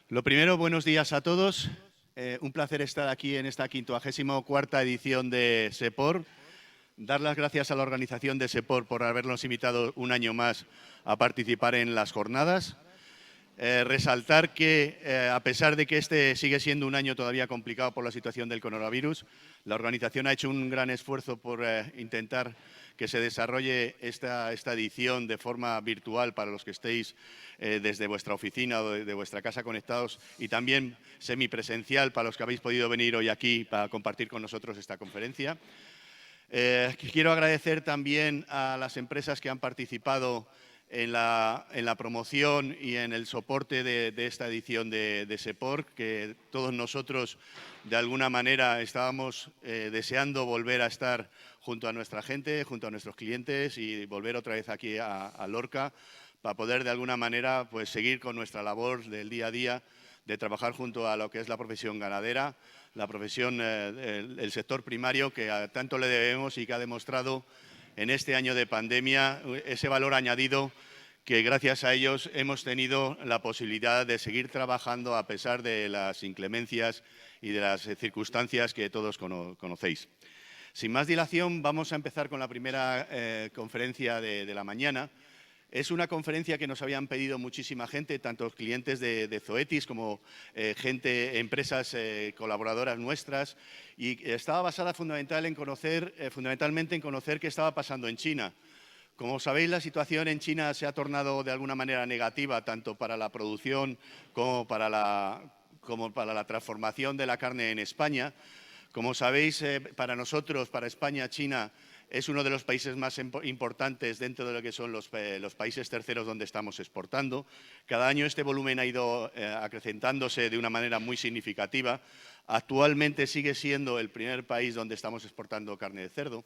Lo primero, buenos días a todos. Un placer estar aquí en esta 54ª edición de SEPOR. Dar las gracias a la organización de SEPOR por habernos invitado un año más a participar en las jornadas. Resaltar que, a pesar de que este sigue siendo un año todavía complicado por la situación del coronavirus, la organización ha hecho un gran esfuerzo por intentar que se desarrolle esta edición de forma virtual para los que estéis desde vuestra oficina o de vuestra casa conectados, y también semipresencial para los que habéis podido venir hoy aquí para compartir con nosotros esta conferencia. Quiero agradecer también a las empresas que han participado en la promoción y en el soporte de esta edición de SEPOR, que todos nosotros de alguna manera estábamos deseando volver a estar junto a nuestra gente, junto a nuestros clientes y volver otra vez aquí a Lorca para poder de alguna manera pues, seguir con nuestra labor del día a día de trabajar junto a lo que es la profesión ganadera, la profesión, el sector primario que a tanto le debemos y que ha demostrado en este año de pandemia ese valor añadido que gracias a ellos hemos tenido la posibilidad de seguir trabajando a pesar de las inclemencias y de las circunstancias que todos conocéis. Sin más dilación, vamos a empezar con la primera conferencia de la mañana. Es una conferencia que nos habían pedido muchísima gente, tanto clientes de Zoetis como empresas colaboradoras nuestras, y estaba basada fundamentalmente en conocer qué estaba pasando en China. Como sabéis, la situación en China se ha tornado de alguna manera negativa, tanto para la producción como para la transformación de la carne en España. Como sabéis, para nosotros, para España, China es uno de los países más importantes dentro de lo que son los países terceros donde estamos exportando. Cada año este volumen ha ido acrecentándose de una manera muy significativa. Actualmente sigue siendo el primer país donde estamos exportando carne de cerdo.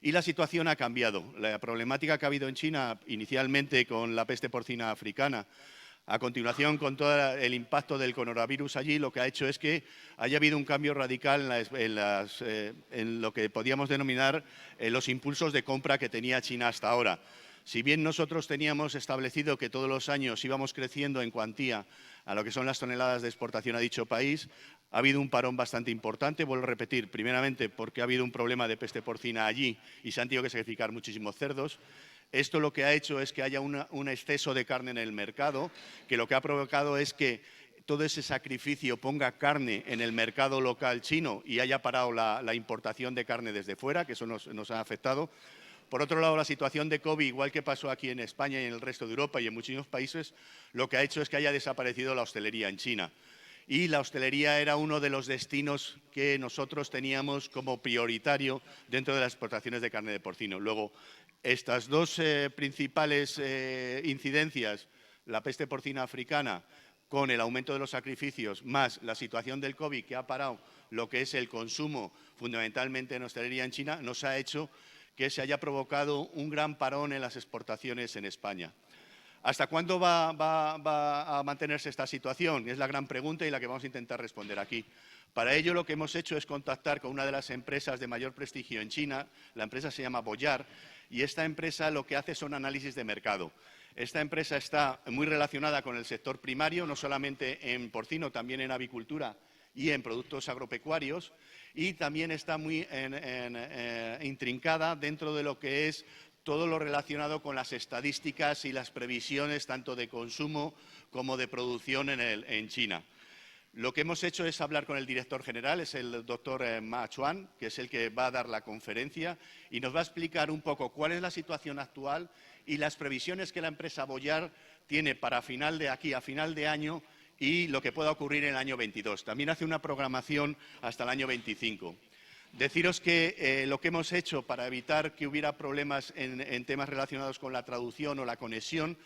Y la situación ha cambiado. La problemática que ha habido en China, inicialmente con la peste porcina africana, a continuación, con todo el impacto del coronavirus allí, lo que ha hecho es que haya habido un cambio radical en lo que podíamos denominar los impulsos de compra que tenía China hasta ahora. Si bien nosotros teníamos establecido que todos los años íbamos creciendo en cuantía a lo que son las toneladas de exportación a dicho país, ha habido un parón bastante importante, vuelvo a repetir, primeramente porque ha habido un problema de peste porcina allí y se han tenido que sacrificar muchísimos cerdos. Esto lo que ha hecho es que haya un exceso de carne en el mercado, que lo que ha provocado es que todo ese sacrificio ponga carne en el mercado local chino y haya parado la importación de carne desde fuera, que eso nos ha afectado. Por otro lado, la situación de COVID, igual que pasó aquí en España y en el resto de Europa y en muchísimos países, lo que ha hecho es que haya desaparecido la hostelería en China. Y la hostelería era uno de los destinos que nosotros teníamos como prioritario dentro de las exportaciones de carne de porcino. Luego, estas dos principales incidencias, la peste porcina africana con el aumento de los sacrificios, más la situación del COVID que ha parado lo que es el consumo fundamentalmente en hostelería en China, nos ha hecho que se haya provocado un gran parón en las exportaciones en España. ¿Hasta cuándo va a mantenerse esta situación? Es la gran pregunta y la que vamos a intentar responder aquí. Para ello, lo que hemos hecho es contactar con una de las empresas de mayor prestigio en China. La empresa se llama Boyar y esta empresa lo que hace son análisis de mercado. Esta empresa está muy relacionada con el sector primario, no solamente en porcino, también en avicultura y en productos agropecuarios, y también está muy intrincada dentro de lo que es todo lo relacionado con las estadísticas y las previsiones tanto de consumo como de producción en China. Lo que hemos hecho es hablar con el director general, es el doctor Ma Chuan, que es el que va a dar la conferencia y nos va a explicar un poco cuál es la situación actual y las previsiones que la empresa Boyar tiene para a final de año y lo que pueda ocurrir en el año 22. También hace una programación hasta el año 25. Deciros que lo que hemos hecho para evitar que hubiera problemas en temas relacionados con la traducción o la conexión,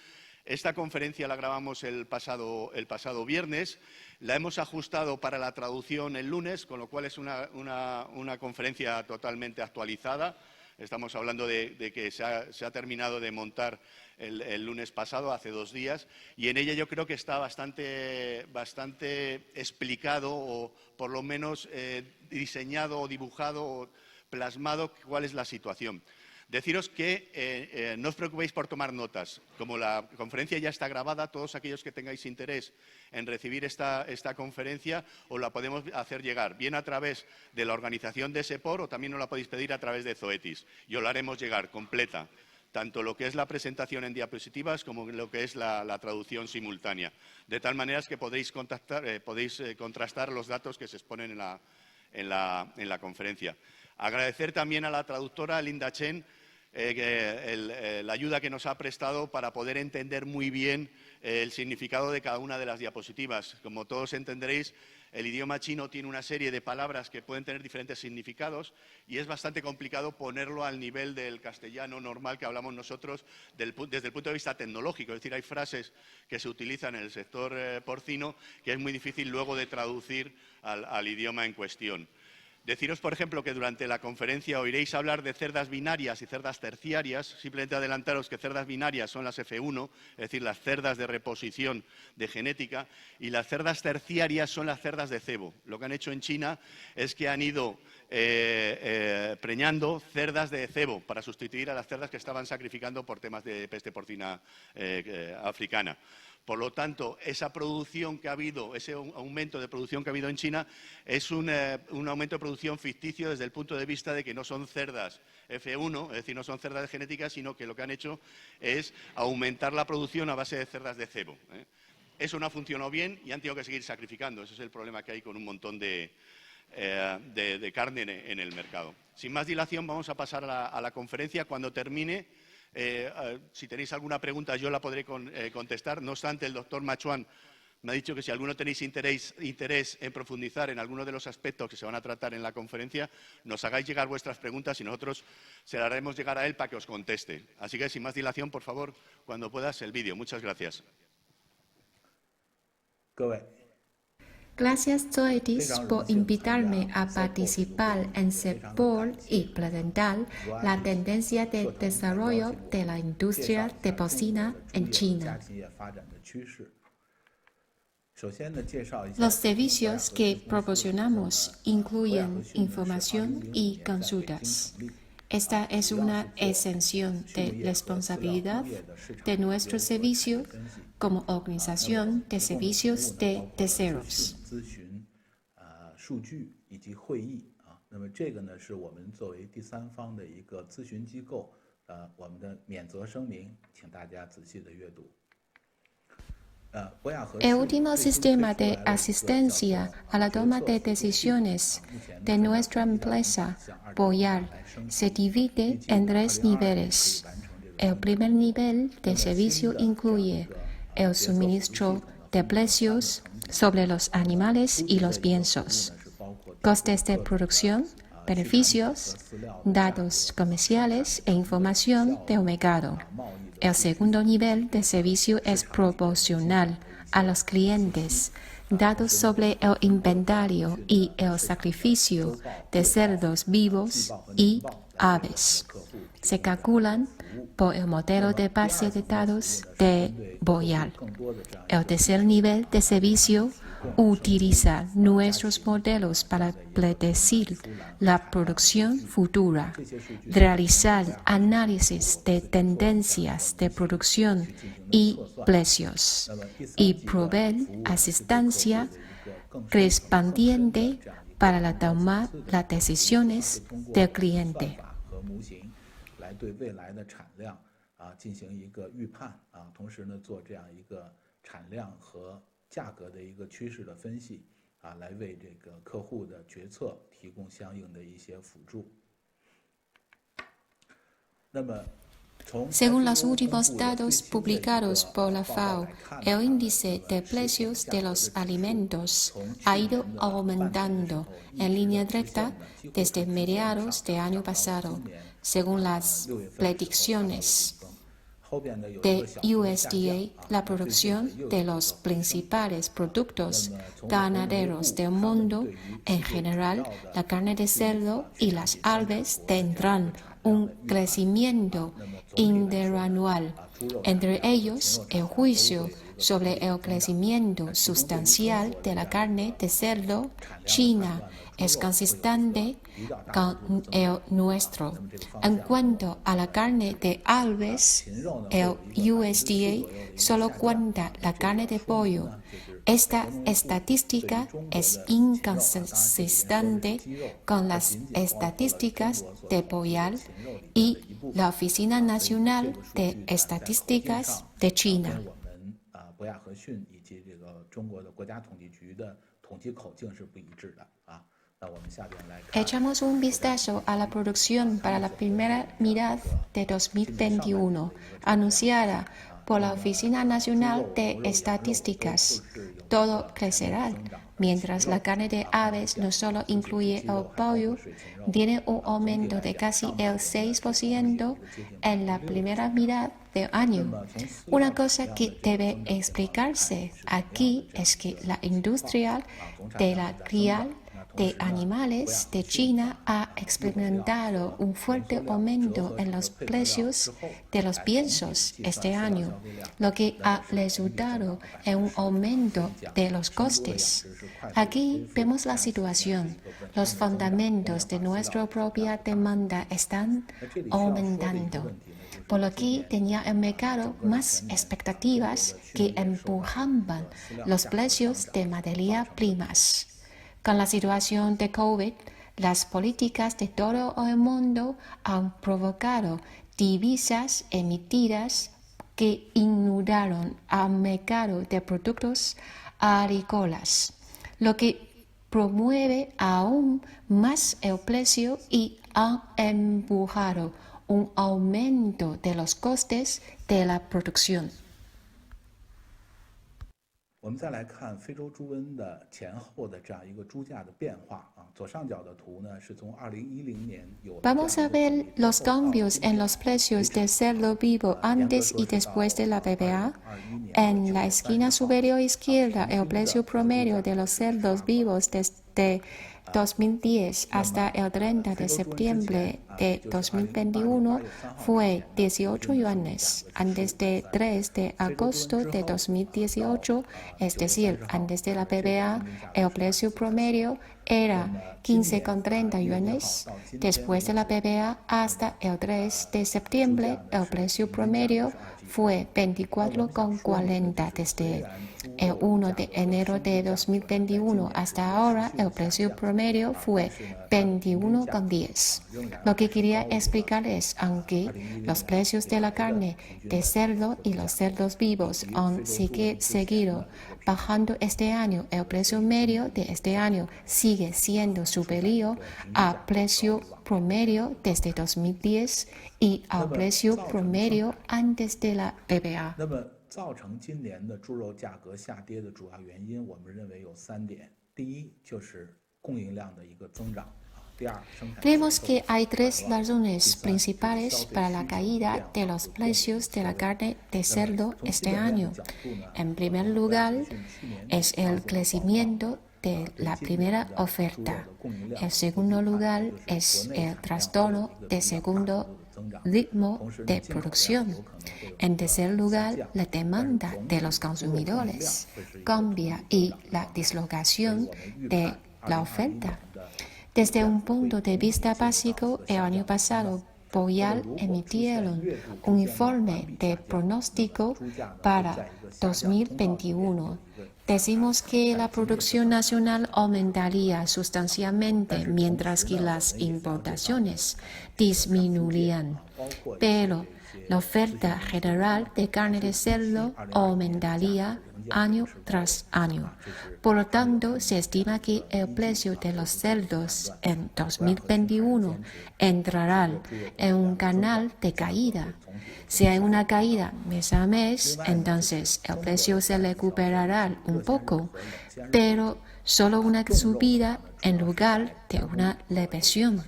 esta conferencia la grabamos el pasado viernes, la hemos ajustado para la traducción el lunes, con lo cual es una conferencia totalmente actualizada. Estamos hablando de que se ha terminado de montar el lunes pasado, hace 2 días, y en ella yo creo que está bastante explicado o por lo menos diseñado o dibujado o plasmado cuál es la situación. Deciros que no os preocupéis por tomar notas. Como la conferencia ya está grabada, todos aquellos que tengáis interés en recibir esta conferencia os la podemos hacer llegar, bien a través de la organización de SEPOR o también os la podéis pedir a través de Zoetis. Y os la haremos llegar completa, tanto lo que es la presentación en diapositivas como lo que es la traducción simultánea. De tal manera que podéis contrastar los datos que se exponen en la conferencia. Agradecer también a la traductora Linda Chen la ayuda que nos ha prestado para poder entender muy bien el significado de cada una de las diapositivas. Como todos entenderéis, el idioma chino tiene una serie de palabras que pueden tener diferentes significados y es bastante complicado ponerlo al nivel del castellano normal que hablamos nosotros desde el punto de vista tecnológico. Es decir, hay frases que se utilizan en el sector porcino que es muy difícil luego de traducir al idioma en cuestión. Deciros, por ejemplo, que durante la conferencia oiréis hablar de cerdas binarias y cerdas terciarias. Simplemente adelantaros que cerdas binarias son las F1, es decir, las cerdas de reposición de genética, y las cerdas terciarias son las cerdas de cebo. Lo que han hecho en China es que han ido preñando cerdas de cebo para sustituir a las cerdas que estaban sacrificando por temas de peste porcina africana. Por lo tanto, esa producción que ha habido, ese aumento de producción que ha habido en China, es un aumento de producción ficticio desde el punto de vista de que no son cerdas F1, es decir, no son cerdas genéticas, sino que lo que han hecho es aumentar la producción a base de cerdas de cebo. Eso no ha funcionado bien y han tenido que seguir sacrificando. Ese es el problema que hay con un montón de carne en el mercado. Sin más dilación, vamos a pasar a la conferencia. Cuando termine, si tenéis alguna pregunta, yo la podré contestar. No obstante, el doctor Machuan me ha dicho que si alguno tenéis interés en profundizar en alguno de los aspectos que se van a tratar en la conferencia, nos hagáis llegar vuestras preguntas y nosotros se las haremos llegar a él para que os conteste. Así que, sin más dilación, por favor, cuando puedas, el vídeo. Muchas gracias. Gracias, Zoetis, por invitarme a participar en SEPOR y presentar la tendencia de desarrollo de la industria de porcina en China. Los servicios que proporcionamos incluyen información y consultas. Esta es una exención de responsabilidad de nuestro servicio como organización de servicios de terceros. El último sistema de asistencia a la toma de decisiones de nuestra empresa, Boyal, se divide en 3 niveles. El primer nivel de servicio incluye el suministro de precios sobre los animales y los piensos, costes de producción, beneficios, datos comerciales e información del mercado. El segundo nivel de servicio es proporcional a los clientes datos sobre el inventario y el sacrificio de cerdos vivos y aves. Se calculan por el modelo de base de datos de Boyal. El tercer nivel de servicio utiliza nuestros modelos para predecir la producción futura, realizar análisis de tendencias de producción y precios y proveer asistencia correspondiente para la toma de decisiones del cliente. Según los últimos datos publicados por la FAO, el índice de precios de los alimentos ha ido aumentando en línea recta desde mediados del año pasado, según las predicciones de USDA. La producción de los principales productos ganaderos del mundo, en general, la carne de cerdo y las aves, tendrán un crecimiento interanual. Entre ellos, el juicio sobre el crecimiento sustancial de la carne de cerdo, China es consistente con el nuestro. En cuanto a la carne de aves, el USDA solo cuenta la carne de pollo. Esta estadística es inconsistente con las estadísticas de Boyal y la Oficina Nacional de Estadísticas de China. Echamos un vistazo a la producción para la primera mitad de 2021, anunciada por la Oficina Nacional de Estadísticas. Todo crecerá, mientras la carne de aves no solo incluye el pollo, tiene un aumento de casi el 6% en la primera mitad del año. Una cosa que debe explicarse aquí es que la industria de la cría de animales de China ha experimentado un fuerte aumento en los precios de los piensos este año, lo que ha resultado en un aumento de los costes. Aquí vemos la situación. Los fundamentos de nuestra propia demanda están aumentando, por lo que tenía el mercado más expectativas que empujaban los precios de materias primas. Con la situación de COVID, las políticas de todo el mundo han provocado divisas emitidas que inundaron al mercado de productos agrícolas, lo que promueve aún más el precio y ha empujado un aumento de los costes de la producción. 我们再来看非洲猪瘟的前后的这样一个猪价的变化啊，左上角的图呢是从2010年有。Vamos a ver los cambios en los precios del cerdo vivo antes y después de la PPA. En la esquina superior izquierda, el precio promedio de los cerdos vivos desde 2010 hasta el 30 de septiembre de 2021 fue 18 yuanes. Antes del 3 de agosto de 2018, es decir, antes de la PPA, el precio promedio era 15,30 yuanes. Después de la PPA, hasta el 3 de septiembre, el precio promedio fue 24,40. Desde el 1 de enero de 2021 hasta ahora, el precio promedio fue 21,10. Lo que quería explicar es, aunque los precios de la carne de cerdo y los cerdos vivos han seguido bajando este año, el precio medio de este año sigue siendo superior al precio promedio desde 2010 y al precio promedio antes de la PPA. 那么，造成今年的猪肉价格下跌的主要原因，我们认为有3点。第一，就是供应量的一个增长。 Creemos que hay 3 razones principales para la caída de los precios de la carne de cerdo este año. En primer lugar, es el crecimiento de la primera oferta. En segundo lugar, es el trastorno de segundo ritmo de producción. En tercer lugar, la demanda de los consumidores cambia y la dislocación de la oferta. Desde un punto de vista básico, el año pasado, Boyal emitieron un informe de pronóstico para 2021. Decimos que la producción nacional aumentaría sustancialmente mientras que las importaciones disminuirían. Pero la oferta general de carne de cerdo aumentaría año tras año. Por lo tanto, se estima que el precio de los cerdos en 2021 entrará en un canal de caída. Si hay una caída mes a mes, entonces el precio se recuperará un poco, pero solo una subida en lugar de una reversión.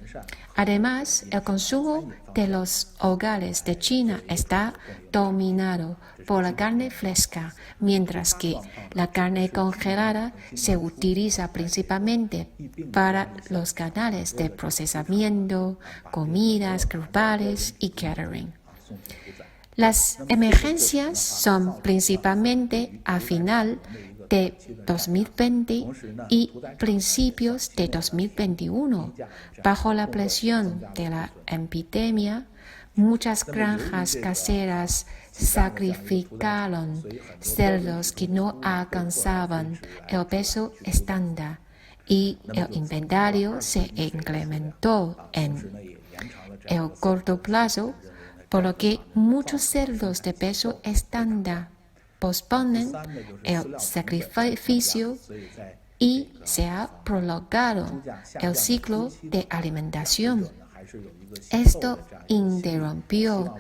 Además, el consumo de los hogares de China está dominado por la carne fresca, mientras que la carne congelada se utiliza principalmente para los canales de procesamiento, comidas grupales y catering. Las emergencias son principalmente a final de 2020 y principios de 2021. Bajo la presión de la epidemia, muchas granjas caseras sacrificaron cerdos que no alcanzaban el peso estándar y el inventario se incrementó en el corto plazo, por lo que muchos cerdos de peso estándar posponen el sacrificio y se ha prolongado el ciclo de alimentación. Esto interrumpió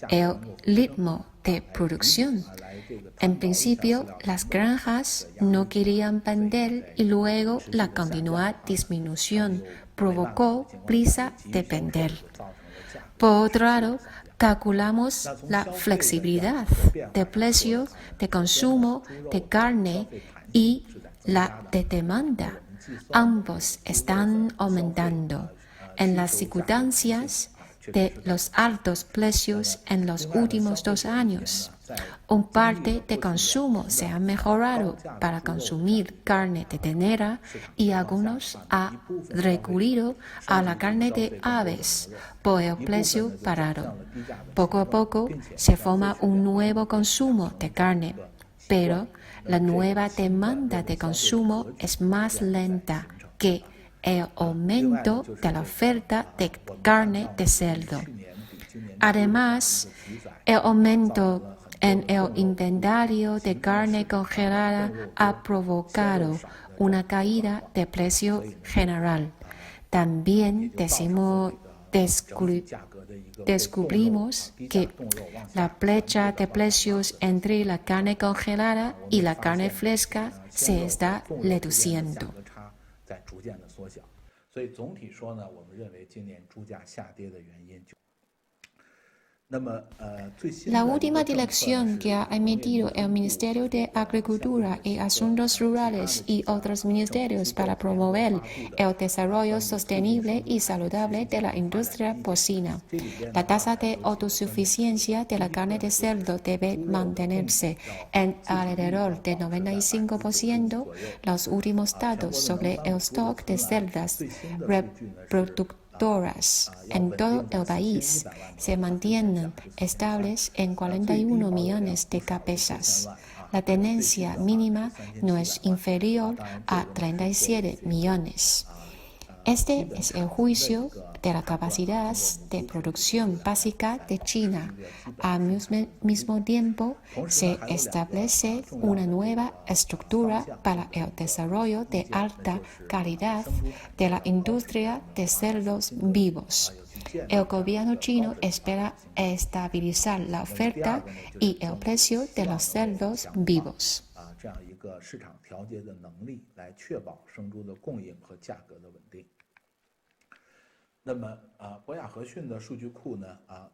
el ritmo de producción. En principio, las granjas no querían vender y luego la continua disminución provocó prisa de vender. Por otro lado, calculamos la flexibilidad de precio de consumo de carne y la de demanda. Ambos están aumentando. En las circunstancias de los altos precios en los últimos 2 años, un parte de consumo se ha mejorado para consumir carne de ternera y algunos han recurrido a la carne de aves por el precio barato. Poco a poco se forma un nuevo consumo de carne, pero la nueva demanda de consumo es más lenta que el aumento de la oferta de carne de cerdo. Además, el aumento en el inventario de carne congelada ha provocado una caída de precio general. También descubrimos que la brecha de precios entre la carne congelada y la carne fresca se está reduciendo. 在逐渐的缩小，所以总体说呢，我们认为今年猪价下跌的原因就。 La última dirección que ha emitido el Ministerio de Agricultura y Asuntos Rurales y otros ministerios para promover el desarrollo sostenible y saludable de la industria porcina. La tasa de autosuficiencia de la carne de cerdo debe mantenerse en alrededor de 95%. Los últimos datos sobre el stock de cerdas reproductoras en todo el país se mantienen estables en 41 millones de cabezas. La tenencia mínima no es inferior a 37 millones. Este es el juicio de la capacidad de producción básica de China. Al mismo tiempo, se establece una nueva estructura para el desarrollo de alta calidad de la industria de cerdos vivos. El gobierno chino espera estabilizar la oferta y el precio de los cerdos vivos. 这样一个市场调节的能力，来确保生猪的供应和价格的稳定。那么博雅和逊的数据库呢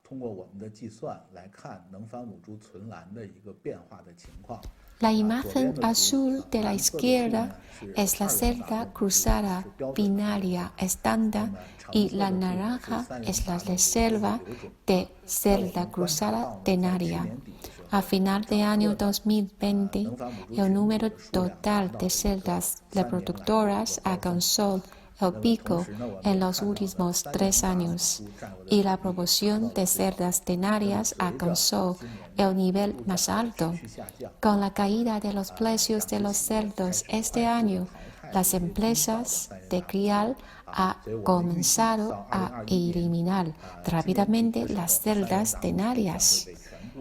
通过我们的计算来看能繁母猪存栏的一个变化的情况。 La imagen azul de la izquierda es la cerda cruzada binaria estándar y la naranja es la reserva de cerda cruzada tenaria. A final de año 2020, el número total de cerdas reproductoras alcanzó el pico en los últimos 3 años y la proporción de cerdas tenarias alcanzó el nivel más alto. Con la caída de los precios de los cerdos este año, las empresas de criar han comenzado a eliminar rápidamente las cerdas tenarias.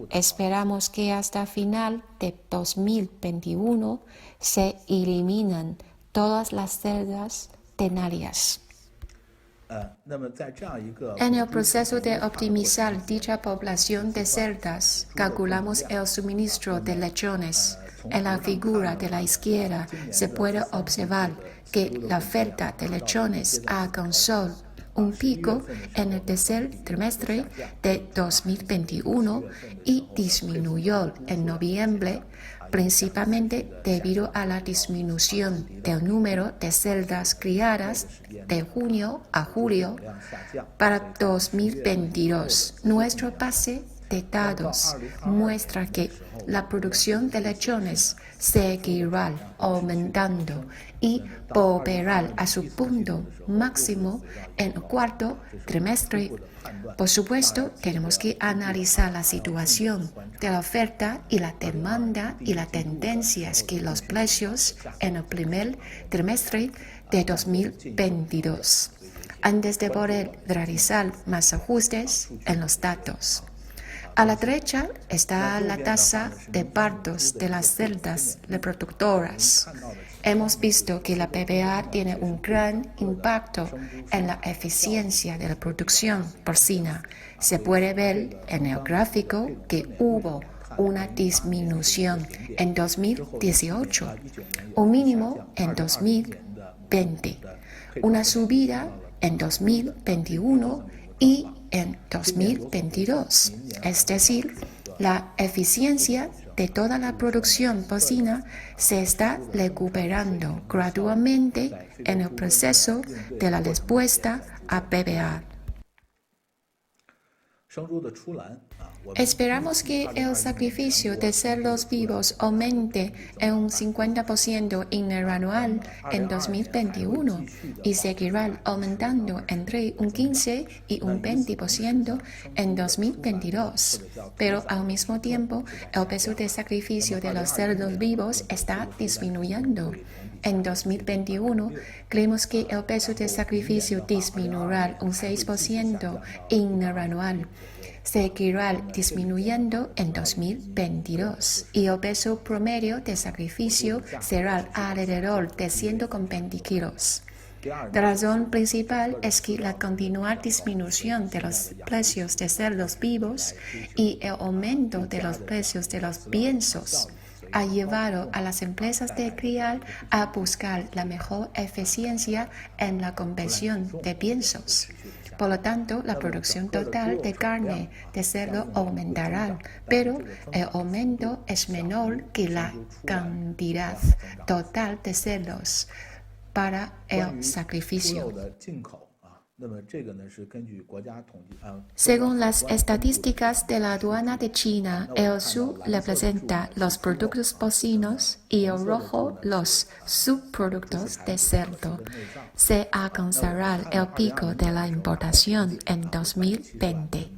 Esperamos que hasta final de 2021 se eliminen todas las cerdas tenarias. En el proceso de optimizar dicha población de cerdas, calculamos el suministro de lechones. En la figura de la izquierda se puede observar que la oferta de lechones alcanzó un pico en el tercer trimestre de 2021 y disminuyó en noviembre, principalmente debido a la disminución del número de cerdas criadas de junio a julio. Para 2022, nuestra base de datos muestra que la producción de lechones seguirá aumentando y volverá a su punto máximo en el cuarto trimestre. Por supuesto, tenemos que analizar la situación de la oferta y la demanda y las tendencias que los precios en el primer trimestre de 2022, antes de poder realizar más ajustes en los datos. A la derecha está la tasa de partos de las celdas reproductoras. Hemos visto que la PPA tiene un gran impacto en la eficiencia de la producción porcina. Se puede ver en el gráfico que hubo una disminución en 2018, un mínimo en 2020, una subida en 2021 y en 2022. Es decir, la eficiencia de toda la producción porcina se está recuperando gradualmente en el proceso de la respuesta a PPA. Esperamos que el sacrificio de cerdos vivos aumente en un 50% interanual en 2021 y seguirá aumentando entre un 15 y un 20% en 2022. Pero al mismo tiempo, el peso de sacrificio de los cerdos vivos está disminuyendo. En 2021, creemos que el peso de sacrificio disminuirá un 6% interanual. Seguirá disminuyendo en 2022 y el peso promedio de sacrificio será alrededor de 120 kilos. La razón principal es que la continua disminución de los precios de cerdos vivos y el aumento de los precios de los piensos ha llevado a las empresas de criar a buscar la mejor eficiencia en la conversión de piensos. Por lo tanto, la producción total de carne de cerdo aumentará, pero el aumento es menor que la cantidad total de cerdos para el sacrificio. Según las estadísticas de la aduana de China, el azul representa los productos porcinos y el rojo los subproductos de cerdo. Se alcanzará el pico de la importación en 2020.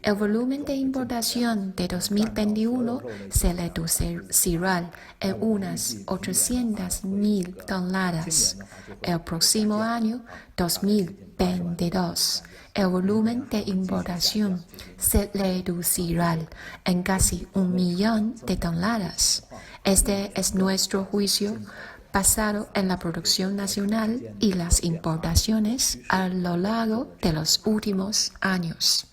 El volumen de importación de 2021 se reducirá en unas 800.000 toneladas. El próximo año, 2022, el volumen de importación se reducirá en casi 1 millón de toneladas. Este es nuestro juicio basado en la producción nacional y las importaciones a lo largo de los últimos años.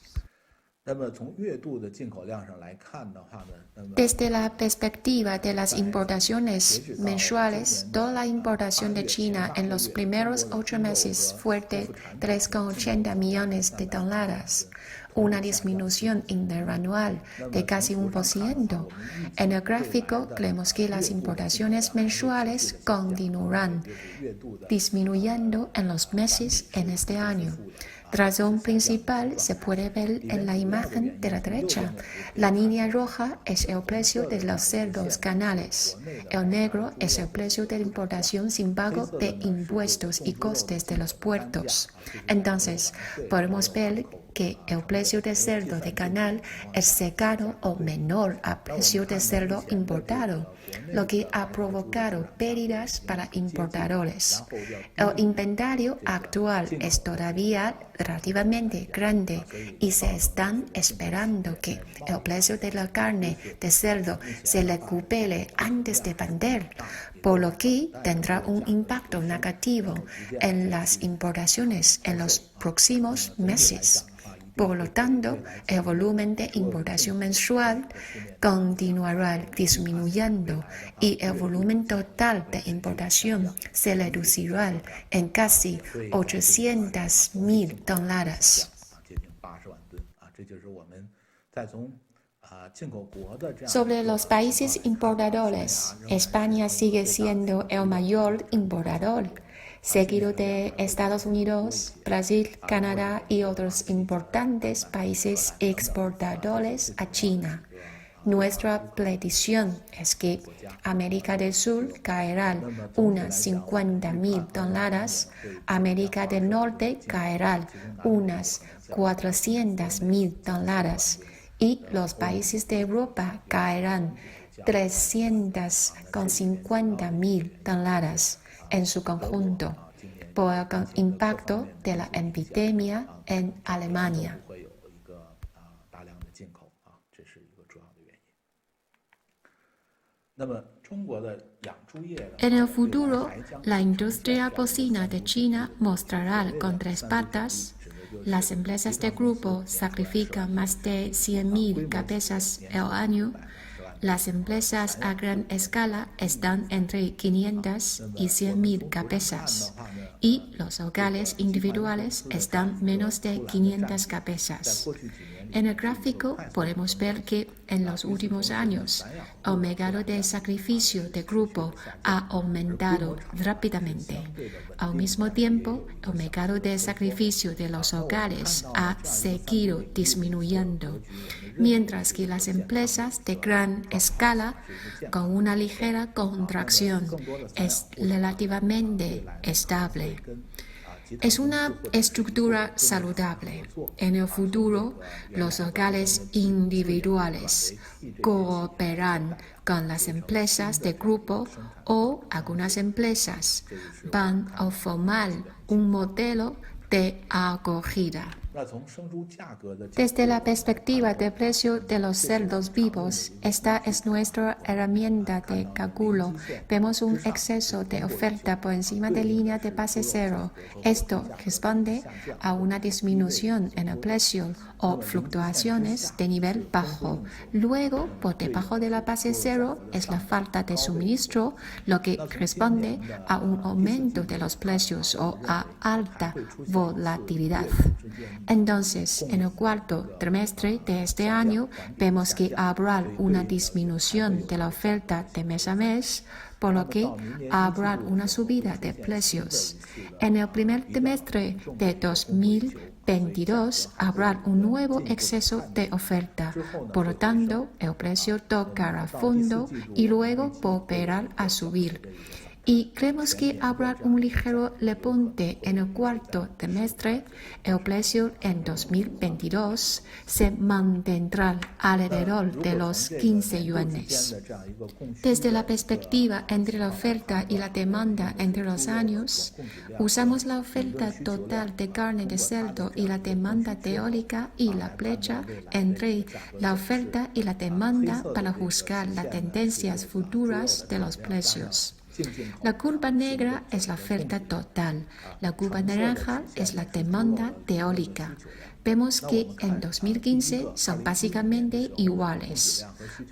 Desde la perspectiva de las importaciones mensuales, toda la importación de China en los primeros 8 meses fue de 3,80 millones de toneladas, una disminución interanual de casi 1%. En el gráfico, creemos que las importaciones mensuales continuarán disminuyendo en los meses en este año. La razón principal se puede ver en la imagen de la derecha. La línea roja es el precio de los cerdos canales. El negro es el precio de la importación sin pago de impuestos y costes de los puertos. Entonces, podemos ver que el precio de cerdo de canal es cercano o menor al precio de cerdo importado, lo que ha provocado pérdidas para importadores. El inventario actual es todavía relativamente grande y se están esperando que el precio de la carne de cerdo se recupere antes de vender, por lo que tendrá un impacto negativo en las importaciones en los próximos meses. Por lo tanto, el volumen de importación mensual continuará disminuyendo y el volumen total de importación se reducirá en casi 800.000 toneladas. Sobre los países importadores, España sigue siendo el mayor importador. seguido de Estados Unidos, Brasil, Canadá y otros importantes países exportadores a China. Nuestra predicción es que América del Sur caerá unas 50.000 toneladas, América del Norte caerá unas 400.000 toneladas y los países de Europa caerán 350.000 toneladas en su conjunto por el impacto de la epidemia en Alemania. En el futuro, la industria porcina de China mostrará con tres patas. Las empresas de grupo sacrifican más de 100.000 cabezas al año. Las empresas a gran escala están entre 500 y 100.000 cabezas y los hogares individuales están menos de 500 cabezas. En el gráfico podemos ver que en los últimos años el mercado de sacrificio de grupo ha aumentado rápidamente. Al mismo tiempo, el mercado de sacrificio de los hogares ha seguido disminuyendo, mientras que las empresas de gran escala, con una ligera contracción, es relativamente estable. Es una estructura saludable. En el futuro, los hogares individuales cooperan con las empresas de grupo o algunas empresas van a formar un modelo de acogida. Desde la perspectiva del precio de los cerdos vivos, esta es nuestra herramienta de cálculo. Vemos un exceso de oferta por encima de línea de base cero. Esto responde a una disminución en el precio o fluctuaciones de nivel bajo. Luego, por debajo de la base cero es la falta de suministro, lo que responde a un aumento de los precios o a alta volatilidad. Entonces, en el cuarto trimestre de este año, vemos que habrá una disminución de la oferta de mes a mes, por lo que habrá una subida de precios. En el primer trimestre de 2022 habrá un nuevo exceso de oferta, por lo tanto, el precio tocará fondo y luego volverá a subir. Y creemos que habrá un ligero repunte en el cuarto trimestre. El precio en 2022 se mantendrá alrededor de los 15 yuanes. Desde la perspectiva entre la oferta y la demanda entre los años, usamos la oferta total de carne de cerdo y la demanda teórica y la brecha entre la oferta y la demanda para juzgar las tendencias futuras de los precios. La curva negra es la oferta total, la curva naranja es la demanda teórica. Vemos que en 2015 son básicamente iguales.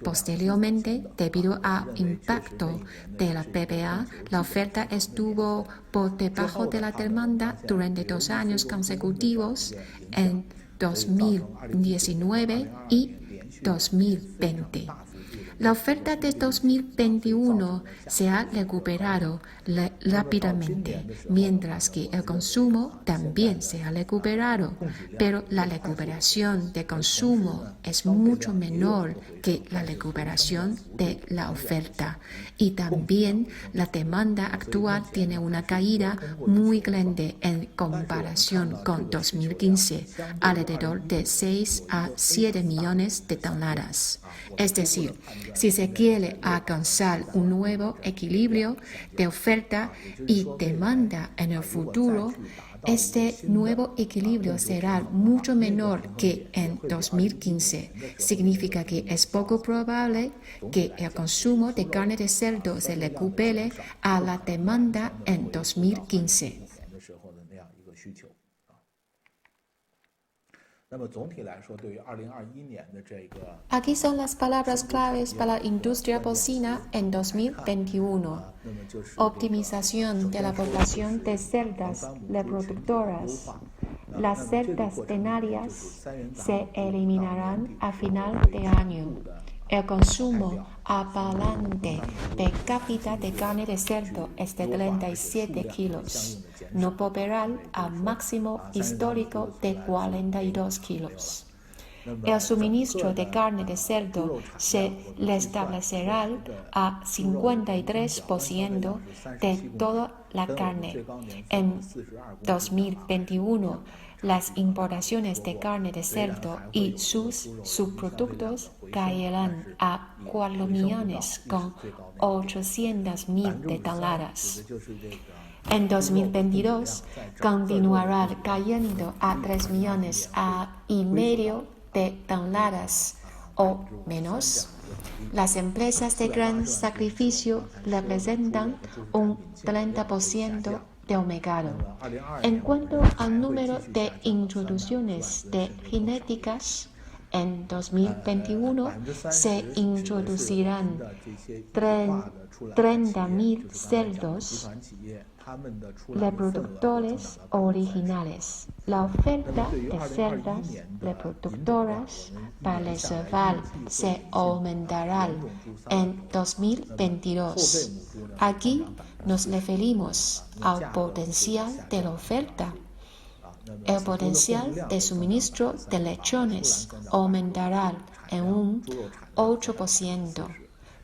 Posteriormente, debido al impacto de la PPA, la oferta estuvo por debajo de la demanda durante 2 años consecutivos en 2019 y 2020. La oferta de 2021 se ha recuperado rápidamente, mientras que el consumo también se ha recuperado, pero la recuperación de consumo es mucho menor que la recuperación de la oferta. Y también la demanda actual tiene una caída muy grande en comparación con 2015, alrededor de 6 a 7 millones de toneladas. Es decir, si se quiere alcanzar un nuevo equilibrio de oferta y demanda en el futuro, este nuevo equilibrio será mucho menor que en 2015. Significa que es poco probable que el consumo de carne de cerdo se recupere a la demanda en 2015. Aquí son las palabras claves para la industria porcina en 2021. Optimización de la población de cerdas reproductoras. Las cerdas denarias se eliminarán a final de año. El consumo apalante per cápita de carne de cerdo es de 37 kilos, no popularal a máximo histórico de 42 kilos. El suministro de carne de cerdo se restablecerá a 53% de toda la carne. En 2021, las importaciones de carne de cerdo y sus subproductos caerán a 4.800.000 de toneladas. En 2022, continuará cayendo a 3,5 millones de toneladas o menos. Las empresas de gran sacrificio representan un 30% del mercado. En cuanto al número de introducciones de genéticas, en 2021 se introducirán 30.000 cerdos reproductores originales. La oferta de cerdas reproductoras para reservar se aumentará en 2022. Aquí nos referimos al potencial de la oferta. El potencial de suministro de lechones aumentará en un 8%.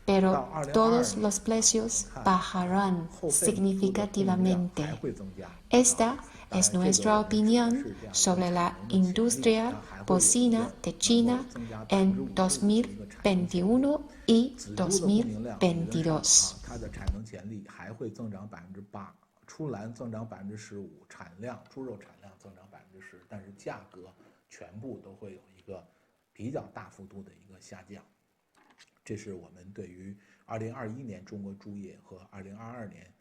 Pero todos los precios bajarán significativamente. Esta es nuestra opinión sobre la industria porcina de China en 2021 y 2022. 它的产能潜力还会增长8%，出栏增长15%，产量猪肉产量增长10%，但是价格全部都会有一个比较大幅度的一个下降。这是我们对于2021年中国猪业和2022年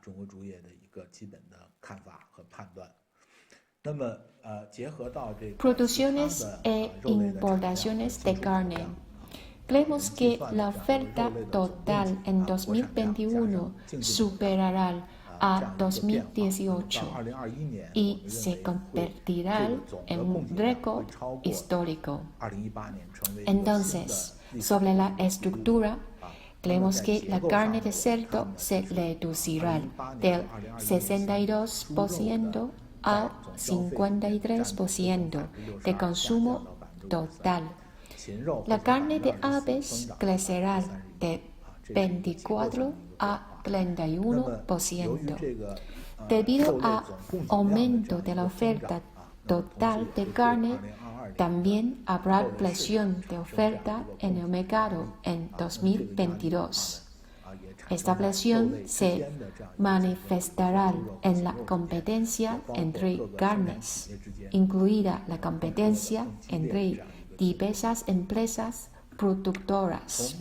中国猪业的一个基本的看法和判断。那么结合到这个 Producciones e importaciones de carne. Creemos que la oferta total en 2021 superará a 2018 y se convertirá en un récord histórico. Entonces, sobre la estructura, creemos que la carne de cerdo se reducirá del 62% al 53% de consumo total. La carne de aves crecerá de 24 a 31%. Debido al aumento de la oferta total de carne, también habrá presión de oferta en el mercado en 2022. Esta presión se manifestará en la competencia entre carnes, incluida la competencia entre diversas empresas productoras.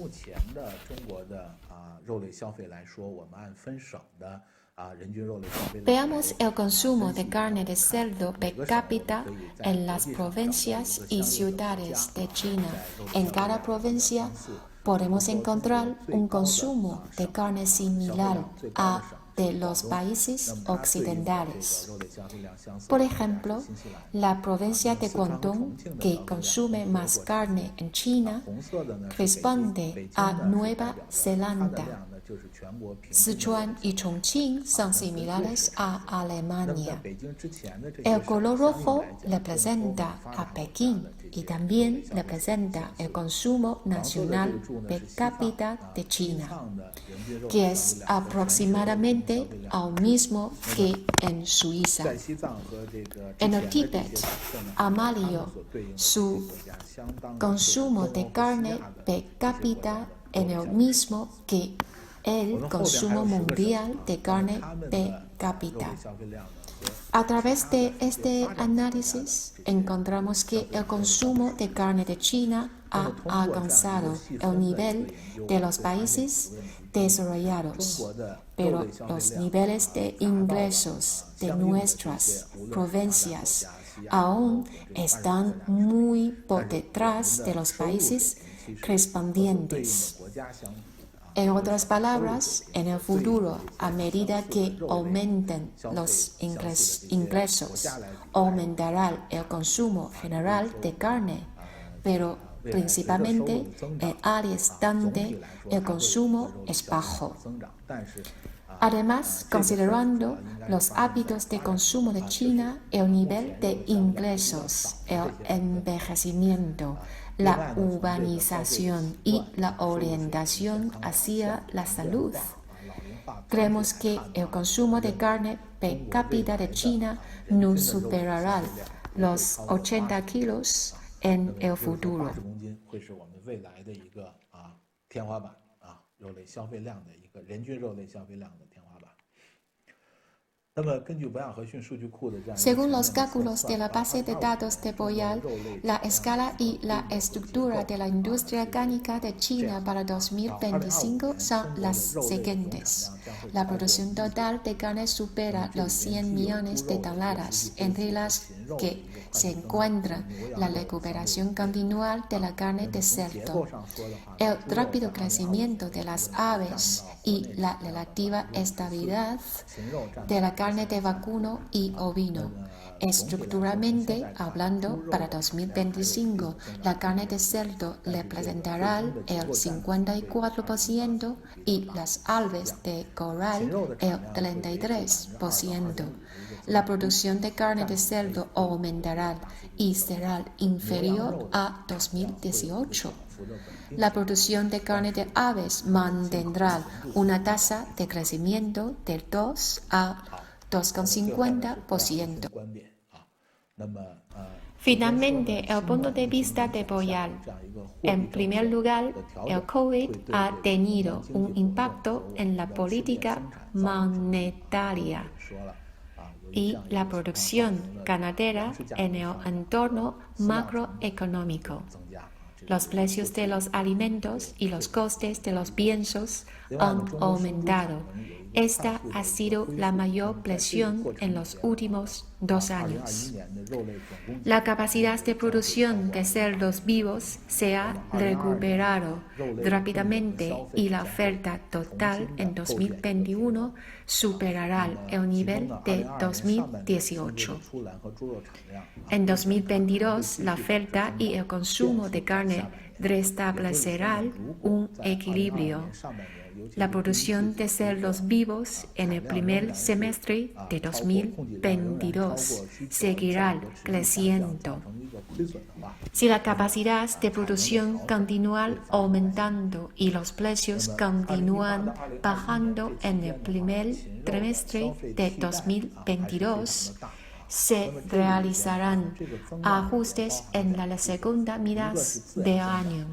Veamos el consumo de carne de cerdo per cápita en las provincias y ciudades de China. En cada provincia podemos encontrar un consumo de carne similar a de los países occidentales. Por ejemplo, la provincia de Guangdong, que consume más carne en China, responde a Nueva Zelanda. Sichuan y Chongqing son similares a Alemania. El color rojo representa a Pekín y también representa el consumo nacional per cápita de China, que es aproximadamente al mismo que en Suiza. En el Tíbet, amarillo, su consumo de carne per cápita es el mismo que el consumo mundial de carne per cápita. A través de este análisis, encontramos que el consumo de carne de China ha alcanzado el nivel de los países desarrollados, pero los niveles de ingresos de nuestras provincias aún están muy por detrás de los países respondientes. En otras palabras, en el futuro, a medida que aumenten los ingresos, aumentará el consumo general de carne, pero principalmente en áreas donde el consumo es bajo. Además, considerando los hábitos de consumo de China, el nivel de ingresos, el envejecimiento, la urbanización y la orientación hacia la salud, creemos que el consumo de carne per cápita de China no superará los 80 kilos en el futuro. 那么，根据博雅和逊数据库的这样， Según los cálculos de la base de datos de Boyal, la escala y la estructura de la industria cárnica de China para 2025 son las siguientes. La producción total de carne supera los 100 millones de toneladas, entre las que se encuentra la recuperación continual de la carne de cerdo, el rápido crecimiento de las aves y la relativa estabilidad de la carne de vacuno y ovino. Estructuralmente hablando, para 2025, la carne de cerdo representará el 54% y las aves de corral el 33%. La producción de carne de cerdo aumentará y será inferior a 2018. La producción de carne de aves mantendrá una tasa de crecimiento del 2 a 2,50%. Finalmente, el punto de vista de Boyal. En primer lugar, el COVID ha tenido un impacto en la política monetaria y la producción ganadera en el entorno macroeconómico. Los precios de los alimentos y los costes de los piensos han aumentado. Esta ha sido la mayor presión en los últimos 2 años. La capacidad de producción de cerdos vivos se ha recuperado rápidamente y la oferta total en 2021 superará el nivel de 2018. En 2022, la oferta y el consumo de carne restablecerán un equilibrio. La producción de cerdos vivos en el primer semestre de 2022 seguirá creciendo. Si la capacidad de producción continúa aumentando y los precios continúan bajando en el primer trimestre de 2022, se realizarán ajustes en la segunda mitad del año.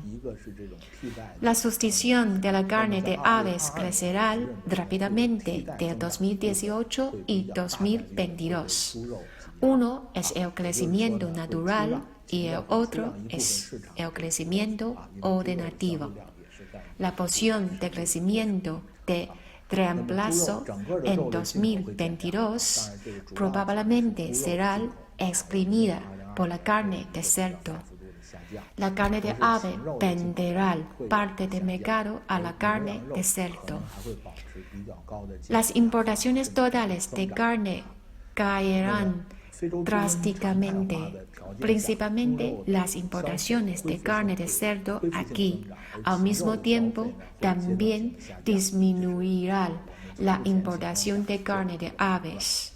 La sustitución de la carne de aves crecerá rápidamente de 2018 y 2022. Uno es el crecimiento natural y el otro es el crecimiento ordenativo. La porción de crecimiento de reemplazo en 2022 probablemente será exprimida por la carne de cerdo. La carne de ave venderá parte del mercado a la carne de cerdo. Las importaciones totales de carne caerán drásticamente, principalmente las importaciones de carne de cerdo aquí. Al mismo tiempo, también disminuirá la importación de carne de aves.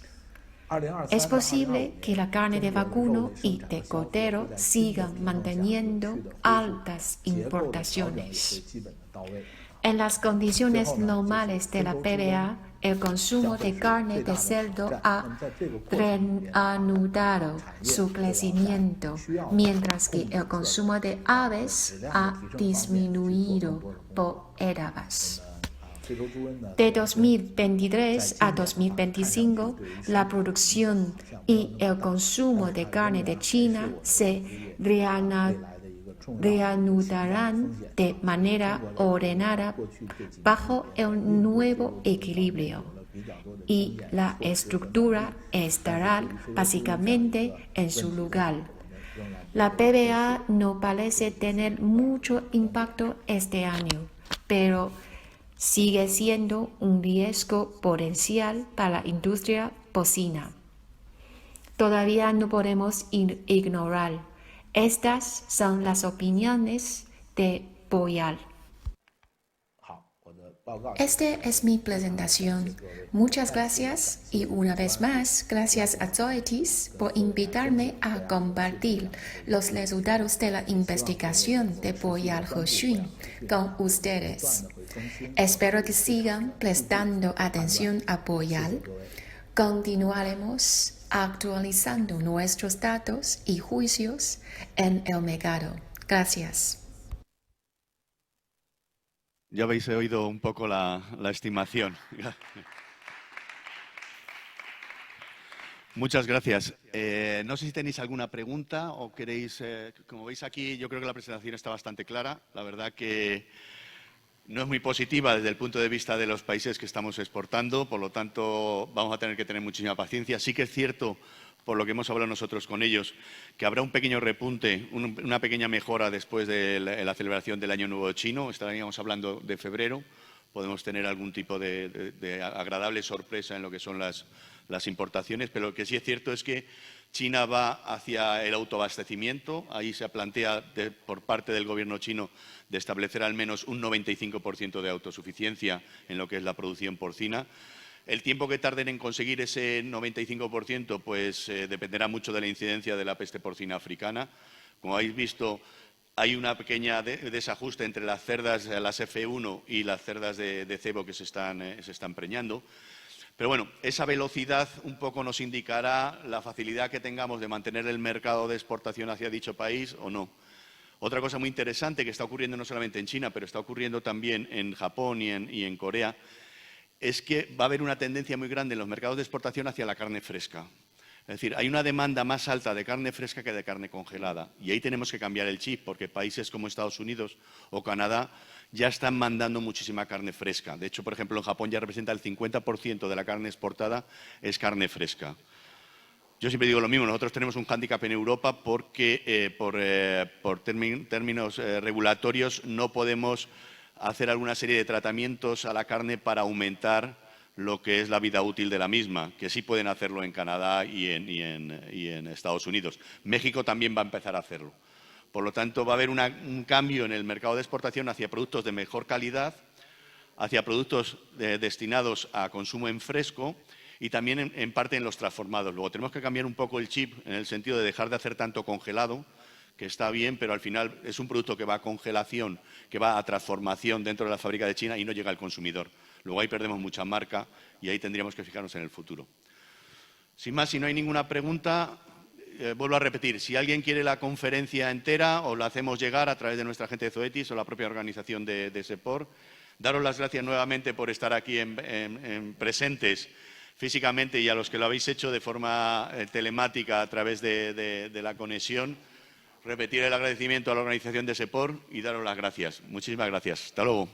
Es posible que la carne de vacuno y de cordero sigan manteniendo altas importaciones. En las condiciones normales de la PBA, el consumo de carne de cerdo ha reanudado su crecimiento, mientras que el consumo de aves ha disminuido por etapas. De 2023 a 2025, la producción y el consumo de carne de China se reanudarán de manera ordenada bajo el nuevo equilibrio y la estructura estará básicamente en su lugar. La PBA no parece tener mucho impacto este año, pero sigue siendo un riesgo potencial para la industria porcina. Todavía no podemos ignorar Estas son las opiniones de Boyal. Esta es mi presentación. Muchas gracias y una vez más, gracias a Zoetis por invitarme a compartir los resultados de la investigación de Boyal He Xun con ustedes. Espero que sigan prestando atención a Boyal. Continuaremos actualizando nuestros datos y juicios en el mercado. Gracias. Ya habéis oído un poco la estimación. Muchas gracias. No sé si tenéis alguna pregunta o queréis, como veis aquí, yo creo que la presentación está bastante clara. La verdad que no es muy positiva desde el punto de vista de los países que estamos exportando, por lo tanto vamos a tener que tener muchísima paciencia. Sí que es cierto, por lo que hemos hablado nosotros con ellos, que habrá un pequeño repunte, una pequeña mejora después de la celebración del Año Nuevo Chino. Estaríamos hablando de febrero. Podemos tener algún tipo de agradable sorpresa en lo que son las importaciones, pero lo que sí es cierto es que China va hacia el autoabastecimiento. Ahí se plantea por parte del gobierno chino de establecer al menos un 95% de autosuficiencia en lo que es la producción porcina. El tiempo que tarden en conseguir ese 95% pues dependerá mucho de la incidencia de la peste porcina africana. Como habéis visto, hay una pequeña desajuste entre las cerdas, las F1 y las cerdas de cebo que se están preñando. Pero bueno, esa velocidad un poco nos indicará la facilidad que tengamos de mantener el mercado de exportación hacia dicho país o no. Otra cosa muy interesante que está ocurriendo no solamente en China, pero está ocurriendo también en Japón y en Corea, es que va a haber una tendencia muy grande en los mercados de exportación hacia la carne fresca. Es decir, hay una demanda más alta de carne fresca que de carne congelada. Y ahí tenemos que cambiar el chip, porque países como Estados Unidos o Canadá ya están mandando muchísima carne fresca. De hecho, por ejemplo, en Japón ya representa el 50% de la carne exportada es carne fresca. Yo siempre digo lo mismo, nosotros tenemos un hándicap en Europa porque por términos regulatorios no podemos hacer alguna serie de tratamientos a la carne para aumentar lo que es la vida útil de la misma, que sí pueden hacerlo en Canadá y en Estados Unidos. México también va a empezar a hacerlo. Por lo tanto, va a haber un cambio en el mercado de exportación hacia productos de mejor calidad, hacia productos destinados a consumo en fresco y también en parte en los transformados. Luego tenemos que cambiar un poco el chip en el sentido de dejar de hacer tanto congelado, que está bien, pero al final es un producto que va a congelación, que va a transformación dentro de la fábrica de China y no llega al consumidor. Luego ahí perdemos mucha marca y ahí tendríamos que fijarnos en el futuro. Sin más, si no hay ninguna pregunta, vuelvo a repetir, si alguien quiere la conferencia entera o la hacemos llegar a través de nuestra gente de Zoetis o la propia organización de SEPOR, daros las gracias nuevamente por estar aquí presentes físicamente y a los que lo habéis hecho de forma telemática a través de la conexión. Repetir el agradecimiento a la organización de SEPOR y daros las gracias. Muchísimas gracias. Hasta luego.